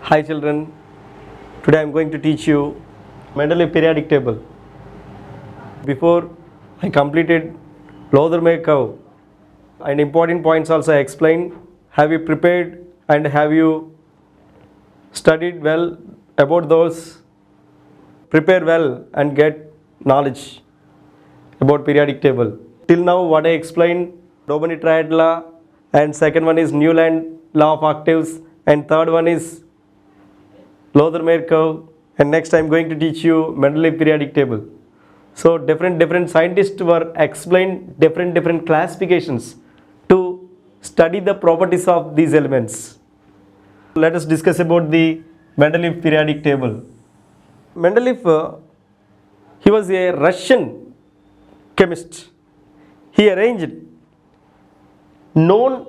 Hi children, today I am going to teach you Mendeleev periodic table. Before I completed logarithmic curve and important points also I explained. Have you prepared and have you studied well about those? Prepare well and get knowledge about periodic table. Till now what I explained, Domini triad law, and second one is Newland law of octaves, and third one is logarithmic curve, and next I am going to teach you Mendeleev periodic table. So different scientists were explained different classifications to study the properties of these elements. Let us discuss about the Mendeleev periodic table. Mendeleev, he was a Russian chemist. He arranged known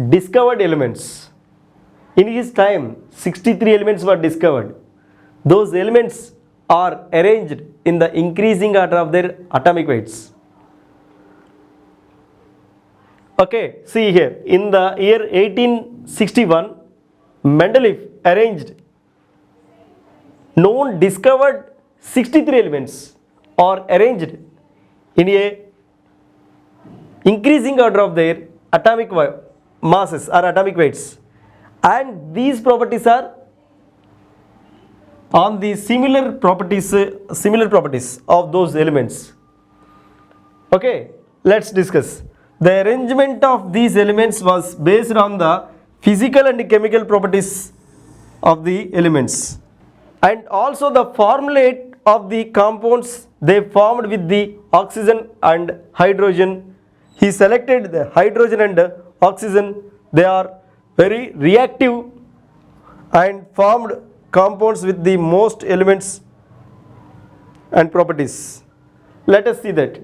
discovered elements. In his time, 63 elements were discovered. Those elements are arranged in the increasing order of their atomic weights. Okay, see here, in the year 1861, Mendeleev arranged known discovered 63 elements are arranged in a increasing order of their atomic masses or atomic weights, and these properties are on the similar properties of those elements. Okay, let's discuss. The arrangement of these elements was based on the physical and chemical properties of the elements, and also the formulate of the compounds they formed with the oxygen and hydrogen. He selected the hydrogen and oxygen. They are very reactive and formed compounds with the most elements and properties. Let us see that.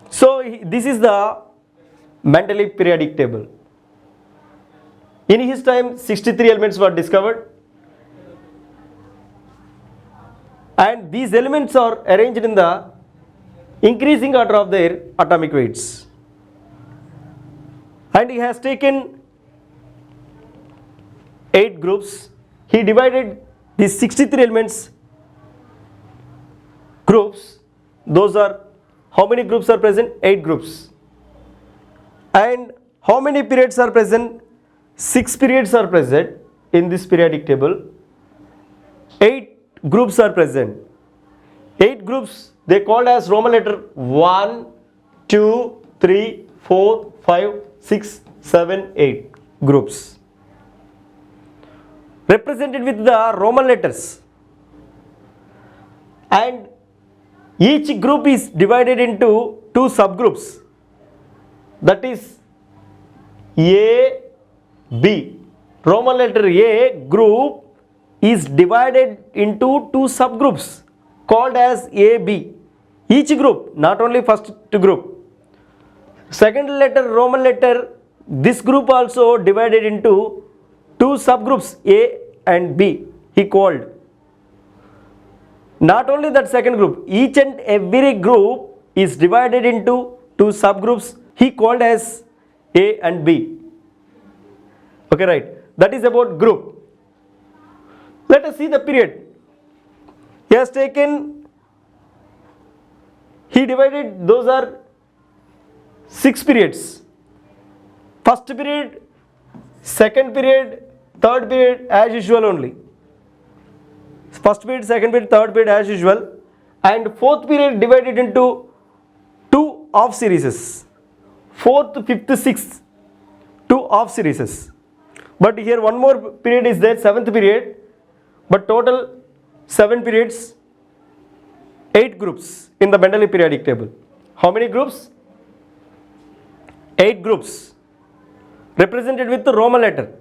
So this is the Mendeleev periodic table. In his time, 63 elements were discovered, and these elements are arranged in the increasing order of their atomic weights. And he has taken 8 groups. He divided these 63 elements groups. Those are, how many groups are present? 8 groups. And how many periods are present? 6 periods are present in this periodic table. 8 groups are present. 8 groups, they called as Roman letter 1, 2, 3, 4, 5, 6, 7, 8 groups, represented with the Roman letters, and each group is divided into 2 subgroups, that is A, B. Roman letter A group is divided into 2 subgroups called as A, B. Each group, not only first group. Second letter, Roman letter, this group also divided into 2 subgroups A and B, he called. Not only that second group, each and every group is divided into 2 subgroups, he called as A and B. Okay, right. That is about group. Let us see the period. He has taken, he divided, those are 6 periods. First period, second period, third period as usual only. First period, second period, third period as usual. And fourth period divided into 2 off series. Fourth, fifth, sixth, 2 off series. But here one more period is there, 7th period. But total 7 periods, 8 groups in the Mendeleev periodic table. How many groups? 8 groups, represented with the Roman letter.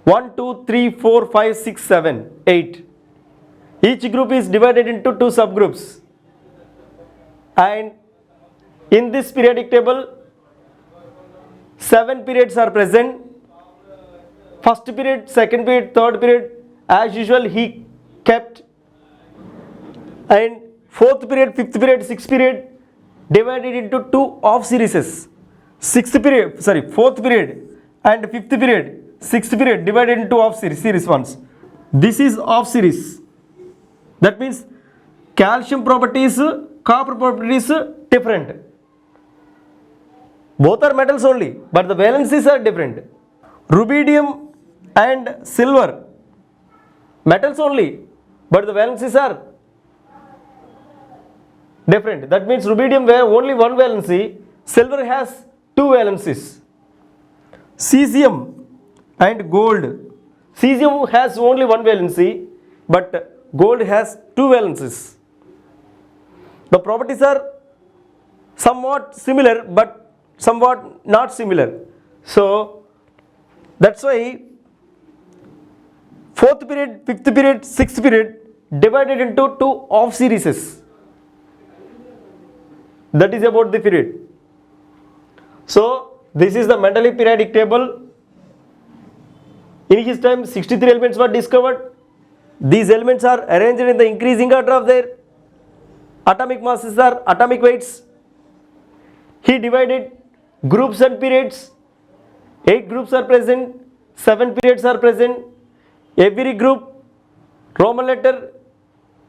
1, 2, 3, 4, 5, 6, 7, 8. Each group is divided into 2 subgroups. And in this periodic table, 7 periods are present. First period, second period, third period, as usual he kept. And fourth period, fifth period, sixth period divided into 2 off series. fourth period and fifth period, sixth period divided into off series ones. This is off series. That means calcium properties, copper properties different. Both are metals only, but the valencies are different. Rubidium and silver, metals only, but the valencies are different. That means rubidium where only one valency, silver has two valencies. Cesium and gold, cesium has only one valency, but gold has two valencies. The properties are somewhat similar but somewhat not similar. So that's why fourth period, fifth period, sixth period divided into two off series. That is about the period. So this is the Mendeleev periodic table. In his time 63 elements were discovered. These elements are arranged in the increasing order of their atomic masses or atomic weights. He divided groups and periods. 8 groups are present, 7 periods are present. Every group, Roman letter,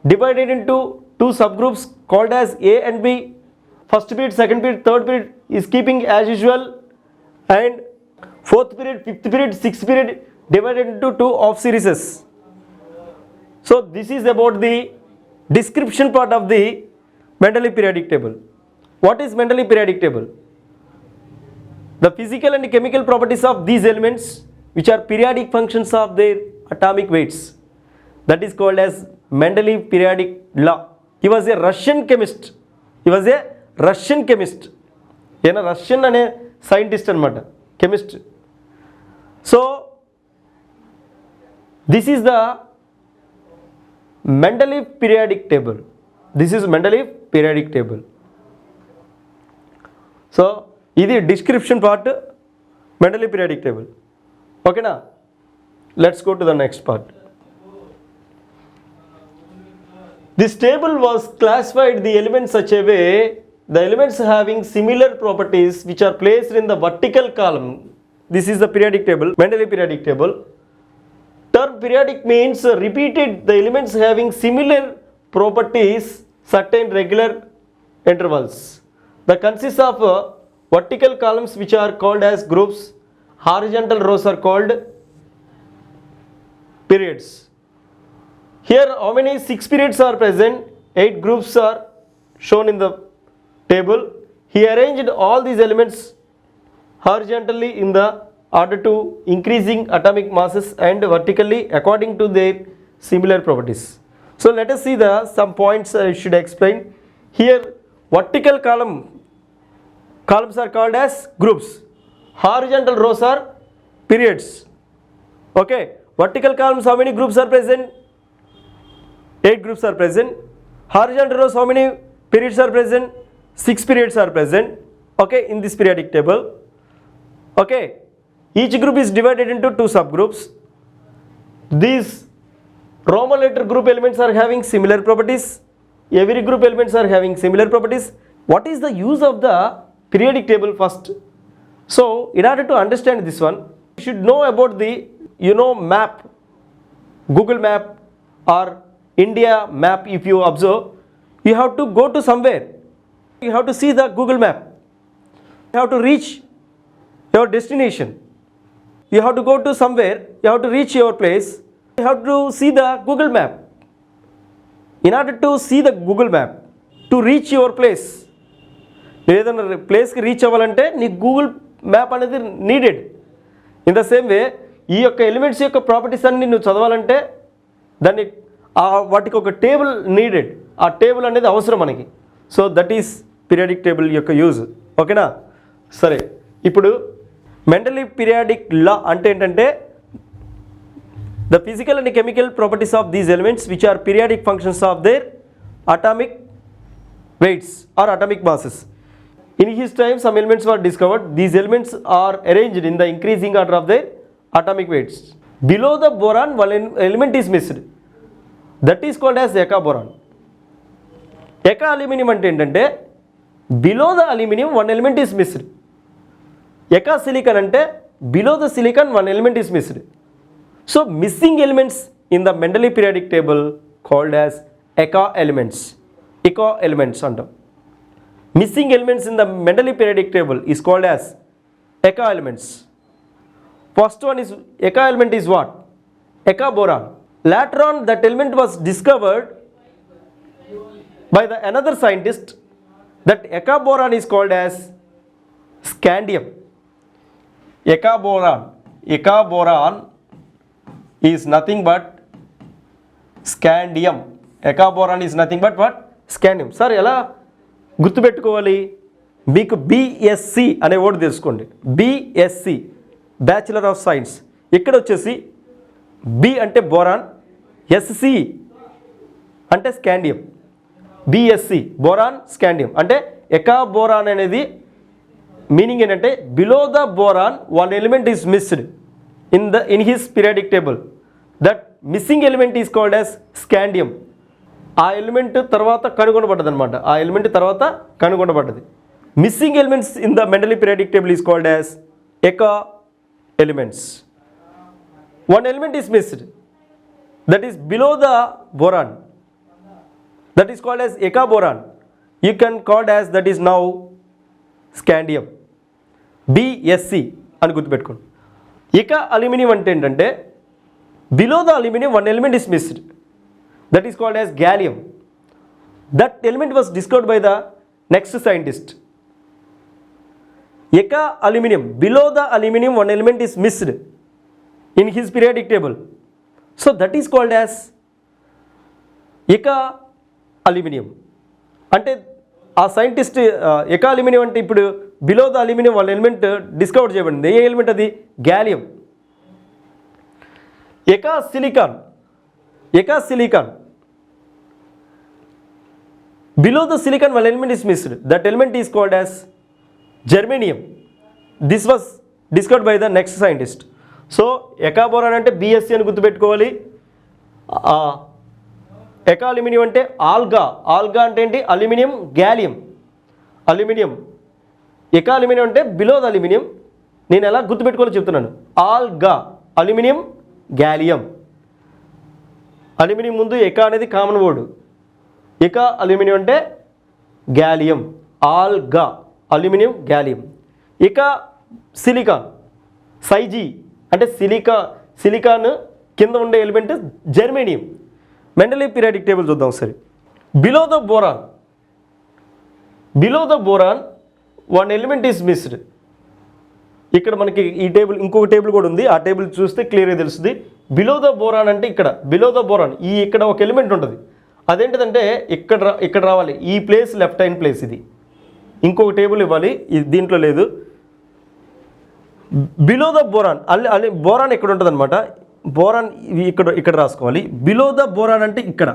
divided into 2 subgroups called as A and B. First period, second period, third period is keeping as usual, and fourth period, fifth period, sixth period divided into 2 off series. So this is about the description part of the Mendeleev periodic table. What is Mendeleev periodic table? The physical and chemical properties of these elements, which are periodic functions of their atomic weights. That is called as Mendeleev periodic law. He was a Russian chemist. Yena Russian ane scientist anamata, chemist. So this is the Mendeleev periodic table. This is Mendeleev periodic table. So ఇది description part, Mendeleev periodic table. Okay na? Let's go to the next part. This table was classified the elements such a way, the elements having similar properties which are placed in the vertical column. This is the periodic table, Mendeleev periodic table. Term periodic means repeated the elements having similar properties, certain regular intervals. That consists of vertical columns which are called as groups, horizontal rows are called periods. Here how many 6 periods are present, 8 groups are shown in the table. He arranged all these elements horizontally in the order to increasing atomic masses and vertically according to their similar properties. So let us see some points I should explain. Here vertical columns are called as groups, horizontal rows are periods. Okay, vertical columns, how many groups are present? 8 groups are present. Horizontal rows, how many periods are present? 6 periods are present. Okay, in this periodic table. Okay, each group is divided into 2 subgroups. These Roman letter group elements are having similar properties. Every group elements are having similar properties. What is the use of the periodic table first? So in order to understand this one, you should know about the map, Google map or India map. If you observe, you have to go to somewhere, you have to see the Google map, you have to reach your destination, you have to go to somewhere, you have to reach your place, you have to see the Google map. In order to see the Google map, to reach your place, ఏదైనా ప్లేస్కి reach అవ్వాలంటే నీకు Google map అనేది needed. In the same way ఈ యొక్క elements యొక్క properties అన్ని నువ్వు చదవాలంటే దాన్ని వాటికి ఒక టేబుల్ నీడెడ్, ఆ టేబుల్ అనేది అవసరం మనకి. So that is periodic table యొక్క యూజ్. ఓకేనా? సరే, ఇప్పుడు మెండలీవ్ పీరియాడిక్ లా అంటే ఏంటంటే the physical and chemical properties of these elements which are periodic functions of their atomic weights or atomic masses. In his time some elements were discovered. These elements are arranged in the increasing order of their atomic weights. Below the boron one element is missed, that is called as eka boron. Eka aluminum ante entante below the aluminum one element is missed. ఎకా silicon అంటే below the silicon one element is missed. So missing elements in the Mendeleev periodic table called as ఎకా elements. ఎకా elements అంటాం. Missing elements in the Mendeleev periodic table is called as ఎకా elements. First one is ఎకా element is what? ఎకా boron. Later on that element was discovered by the another scientist. That ఎకా boron is called as scandium. ఎకా boron is nothing but scandium. ఎకా boron is nothing but what? Scandium. Sir ఎలా గుర్తుపెట్టుకోవాలి? మీకు BSc అనే word తెలుసుకోండి. BSc bachelor of science. ఇక్కడ వచ్చేసి B అంటే boron, SC అంటే scandium. BSc boron scandium అంటే ఎకా బోరాన్ అనేది మీనింగ్ ఏంటంటే below the boron one element is missed in his periodic table. That missing element is called as scandium. ఆ element తర్వాత కనుగొనబడ్డది అనమాట. ఆ ఎలిమెంట్ తర్వాత కనుగొనబడ్డది. Missing elements in the Mendeleev periodic table is called as ఎకా elements. One element is missed, that is below the boron, that is called as eka boron. You can call it as that is now scandium. BSc అని గుర్తుపెట్టుకోండి. eka aluminum అంటే ఏంటంటే below the aluminum one element is missed, that is called as gallium. That element was discovered by the next scientist. Eka aluminum, below the aluminum one element is missed in his periodic table. So that is called as eka aluminum. అంటే ఆ scientist ఎకా aluminium అంటే ఇప్పుడు below the aluminium one element discover చేయబడింది. ఏ element అది? Gallium. ఎకా silicon below the silicon one element is missed. That element is called as germanium. This was discovered by the next scientist. So ఎకా boron అంటే BSc అని గుర్తుపెట్టుకోవాలి. ఎకా aluminium అంటే ఆల్గా అంటే ఏంటి? Aluminium gallium. అల్యూమినియం ఎకా అల్యూమినియం అంటే బిలో ద అల్యూమినియం. నేను ఎలా గుర్తుపెట్టుకోవాలో చెప్తున్నాను. ఆల్గా అల్యూమినియం గ్యాలియం. అల్యూమినియం ముందు ఎకా అనేది కామన్ వర్డ్. ఎకా అల్యూమినియం అంటే గ్యాలియం. ఆల్గా అల్యూమినియం గ్యాలియం. ఇక సిలికాన్ సైజీ అంటే సిలికాన్ కింద ఉండే element germanium. Mendeleev periodic table చూద్దాం సరే. Below the boron one element is missed. ఇక్కడ మనకి ఈ టేబుల్ ఇంకొక టేబుల్ కూడా ఉంది. ఆ టేబుల్ చూస్తే క్లియర్గా తెలుస్తుంది. బిలో ద బోరాన్ అంటే ఇక్కడ బిలో ద బోరాన్ ఇక్కడ ఒక ఎలిమెంట్ ఉంటుంది. అదేంటిదంటే ఇక్కడ రావాలి. ఈ ప్లేస్ లెఫ్ట్ హ్యాండ్ ప్లేస్. ఇది ఇంకొక టేబుల్ ఇవ్వాలి. ఇది దీంట్లో లేదు. బిలో ద బోరాన్ బోరాన్ ఇక్కడ ఉంటుంది అనమాట. బోరాన్ ఇక్కడ రాసుకోవాలి. బిలో ద బోరాన్ అంటే ఇక్కడ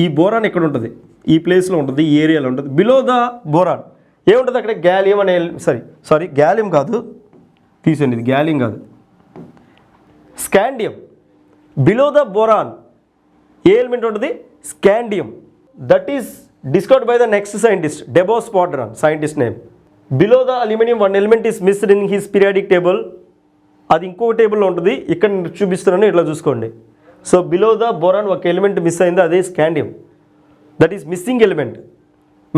ఈ బోరాన్ ఎక్కడ ఉంటుంది? ఈ ప్లేస్లో ఉంటుంది, ఈ ఏరియాలో ఉంటుంది. బిలో ద బోరాన్ ఏముంటుంది అక్కడ? గ్యాలియం అనే సారీ గ్యాలియం కాదు, తీసేయండి. ఇది గ్యాలియం కాదు, స్కాండియం. బిలో ద బోరాన్ ఏ ఎలిమెంట్ ఉంటుంది? Scandium. That is discovered by the next scientist, Debos Podran, scientist name. Below the aluminum one element is missed in his periodic table. అది ఇంకో టేబుల్లో ఉంటుంది. ఇక్కడ చూపిస్తున్నాను, ఇట్లా చూసుకోండి. సో బిలో ద బోరాన్ ఒక ఎలిమెంట్ మిస్ అయింది, అదే scandium. That is missing element.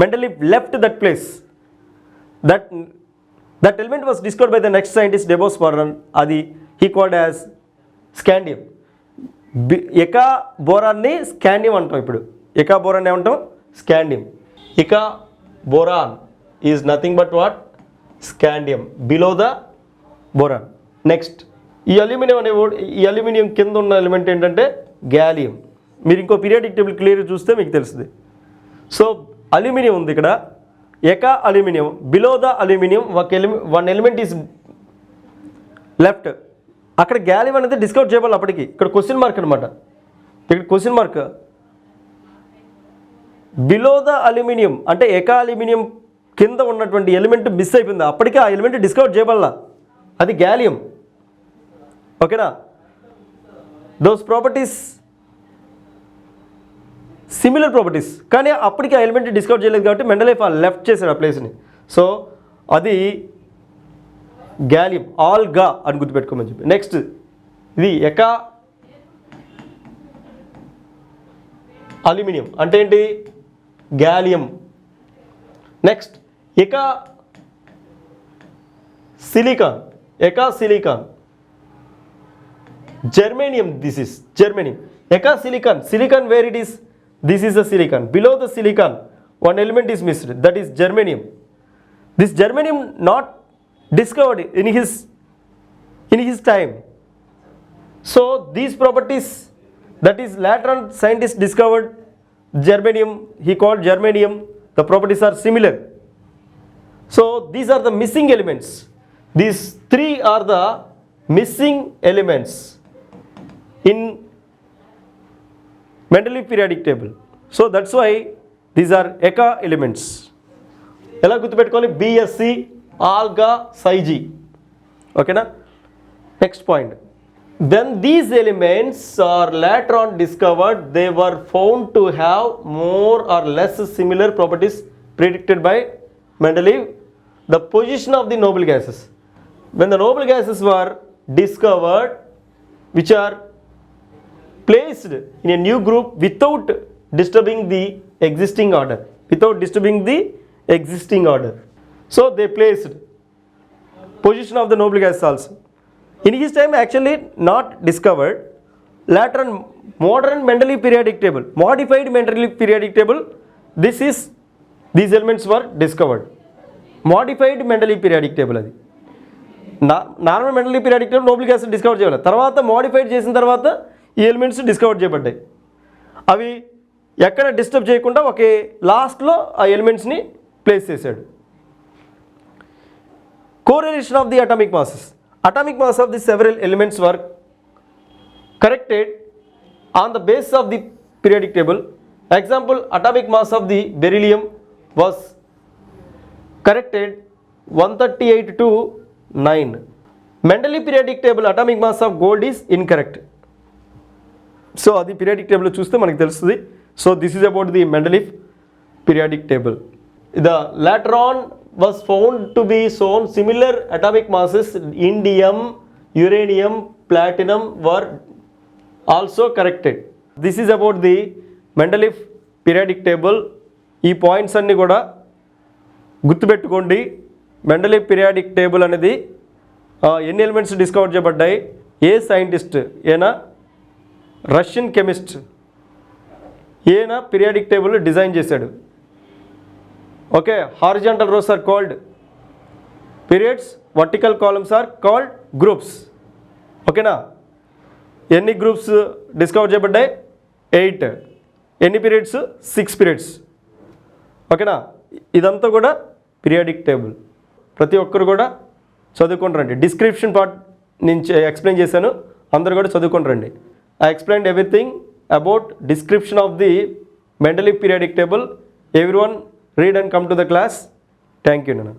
Mendeleev left that place. That element was discovered by the next scientist de Bois Baudran. అది హీ కాల్డ్ యాజ్ స్కాండియం. ఎకా బోరాన్ని స్కాండియం అంటాం. ఇప్పుడు ఎకా బోరాన్ ఏమంటాం? స్కాండియం. ఇకా boron is nothing but what? Scandium. Below the boron. Next ఈ aluminium అనే ఈ అల్యూమినియం కింద ఉన్న ఎలిమెంట్ ఏంటంటే గ్యాలియం. మీరు ఇంకో పీరియాడిక్ టేబుల్ క్లియర్ చూస్తే మీకు తెలుస్తుంది. సో అల్యూమినియం ఉంది ఇక్కడ. ఎకా aluminium. Below the aluminium one element is left. అక్కడ గ్యాలియం అనేది డిస్కవర్ చేయబడాలి. అప్పటికి ఇక్కడ క్వశ్చన్ మార్క్ అనమాట. ఇక్కడ question mark. Below the aluminium అంటే ఎకా అల్యూమినియం కింద ఉన్నటువంటి ఎలిమెంట్ మిస్ అయిపోయింది. అప్పటికే ఆ ఎలిమెంట్ డిస్కవర్ చేయబడాల. అది గ్యాలియం. ఓకేనా? దోస్ ప్రాపర్టీస్ సిమిలర్ ప్రాపర్టీస్, కానీ అప్పటికి ఆ ఎలిమెంట్ డిస్కవర్ చేయలేదు కాబట్టి మెండలీఫ్ లెఫ్ట్ చేశాడు ఆ ప్లేస్ని. సో అది గ్యాలియం, ఆల్గా అని గుర్తుపెట్టుకోమని చెప్పి. నెక్స్ట్ ఇది ఎకా అల్యూమినియం అంటే ఏంటి? గ్యాలియం. నెక్స్ట్ ఎకా సిలికాన్, ఎకా silicon, germanium. This is germanium. ఎకా silicon, silicon where it is? This is the silicon. Below the silicon one element is missed, that is germanium. This germanium not discovered in his time. So these properties, that is later on scientists discovered germanium, he called germanium, the properties are similar. So these are the missing elements. These three are the missing elements in Mendeleev periodic table. So that's why these are ఎకా elements. ఎలా గుర్తుపెట్టుకోవాలి? BSc, ఆల్గా, సైజీ. ఓకేనా? Next point. When these elements are later on discovered, they were found to have more or less similar properties predicted by Mendeleev. The position of the noble gases. When the noble gases were discovered, which are placed in a new group without disturbing the existing order, so they placed position of the noble gases also. In his time actually not discovered. Later on modern Mendeleev periodic table, modified Mendeleev periodic table, these elements were discovered. Modified Mendeleev periodic table అది. Normal Mendeleev periodic table noble gases discover చేయాలి. తర్వాత modified చేసిన తర్వాత ఈ elements discover చేయబడ్డాయి. అవి ఎక్కడ disturb చేయకుండా ఒకే లాస్ట్లో ఆ ఎలిమెంట్స్ని ప్లేస్ చేశాడు. Correlation of the atomic masses. Atomic mass of the several elements were corrected on the base of the periodic table. Example, atomic mass of the beryllium was corrected 138 to 9. Mendeleev periodic table atomic mass of gold is incorrect. So అది periodic టేబుల్లో చూస్తే మనకు తెలుస్తుంది. So this is about the Mendeleev periodic table. The later on was found to be shown similar atomic masses. Indium, uranium, platinum were also corrected. This is about the Mendeleev periodic table. ఈ points అన్నీ కూడా గుర్తుపెట్టుకోండి. Mendeleev periodic table అనేది ఎన్ని elements discover చేయబడ్డాయి, ఏ scientist, ఏనా Russian chemist, ఈయన పీరియాడిక్ టేబుల్ డిజైన్ చేశాడు. Okay, horizontal rows are called periods, vertical columns are called groups. ఓకేనా? ఎన్ని గ్రూప్స్ డిస్కవర్ చేయబడ్డాయి? 8. ఎన్ని పీరియడ్స్? 6 పీరియడ్స్. ఓకేనా? ఇదంతా కూడా పీరియాడిక్ టేబుల్. ప్రతి ఒక్కరు కూడా చదువుకొని రండి. డిస్క్రిప్షన్ పార్ట్ నుంచి ఎక్స్ప్లెయిన్ చేశాను, అందరు కూడా చదువుకొని రండి. I explained everything about description of the Mendeleev periodic table. Everyone read and come to the class. Thank you, Nana.